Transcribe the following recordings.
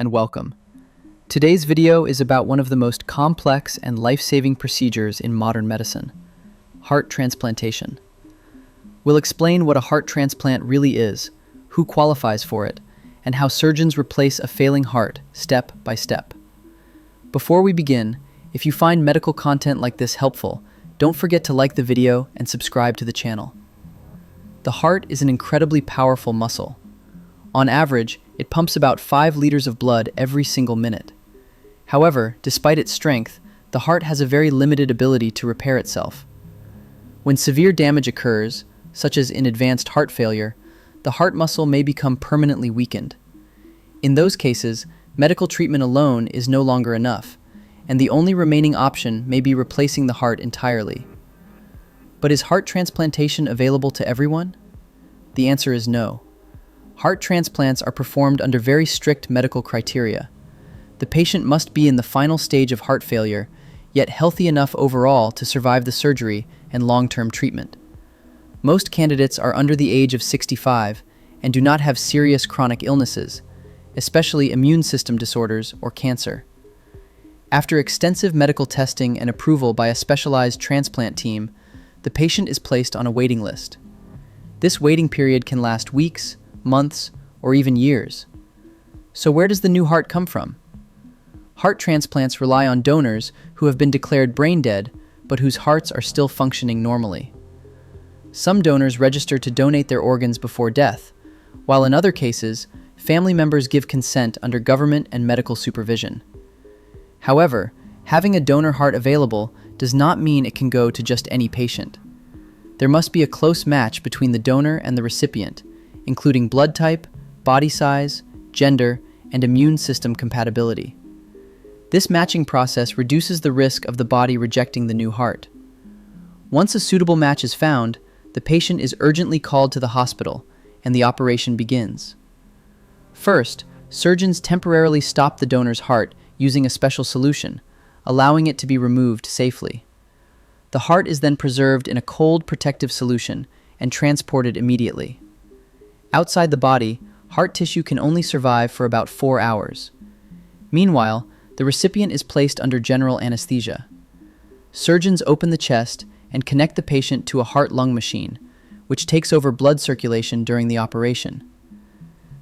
and welcome. Today's video is about one of the most complex and life-saving procedures in modern medicine, heart transplantation. We'll explain what a heart transplant really is, who qualifies for it, and how surgeons replace a failing heart step by step. Before we begin, if you find medical content like this helpful, don't forget to like the video and subscribe to the channel. The heart is an incredibly powerful muscle. On average, it pumps about 5 liters of blood every single minute. However, despite its strength, the heart has a very limited ability to repair itself. When severe damage occurs, such as in advanced heart failure, the heart muscle may become permanently weakened. In those cases, medical treatment alone is no longer enough, and the only remaining option may be replacing the heart entirely. But is heart transplantation available to everyone? The answer is no. Heart transplants are performed under very strict medical criteria. The patient must be in the final stage of heart failure, yet healthy enough overall to survive the surgery and long-term treatment. Most candidates are under the age of 65 and do not have serious chronic illnesses, especially immune system disorders or cancer. After extensive medical testing and approval by a specialized transplant team, the patient is placed on a waiting list. This waiting period can last weeks, months, or even years. So where does the new heart come from? Heart transplants rely on donors who have been declared brain dead, but whose hearts are still functioning normally. Some donors register to donate their organs before death, while in other cases, family members give consent under government and medical supervision. However, having a donor heart available does not mean it can go to just any patient. There must be a close match between the donor and the recipient, including blood type, body size, gender, and immune system compatibility. This matching process reduces the risk of the body rejecting the new heart. Once a suitable match is found, the patient is urgently called to the hospital, and the operation begins. First, surgeons temporarily stop the donor's heart using a special solution, allowing it to be removed safely. The heart is then preserved in a cold protective solution and transported immediately. Outside the body, heart tissue can only survive for about 4 hours. Meanwhile, the recipient is placed under general anesthesia. Surgeons open the chest and connect the patient to a heart-lung machine, which takes over blood circulation during the operation.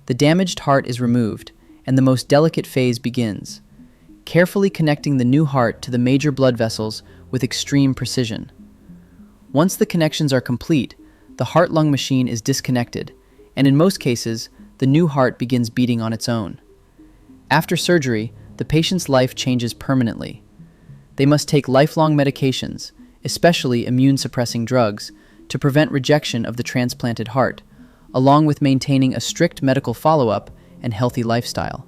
The damaged heart is removed, and the most delicate phase begins, carefully connecting the new heart to the major blood vessels with extreme precision. Once the connections are complete, the heart-lung machine is disconnected, and in most cases, the new heart begins beating on its own. After surgery, the patient's life changes permanently. They must take lifelong medications, especially immune-suppressing drugs, to prevent rejection of the transplanted heart, along with maintaining a strict medical follow-up and healthy lifestyle.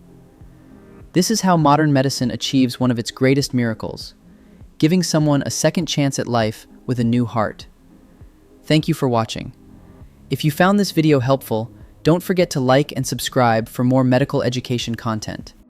This is how modern medicine achieves one of its greatest miracles, giving someone a second chance at life with a new heart. Thank you for watching. If you found this video helpful, don't forget to like and subscribe for more medical education content.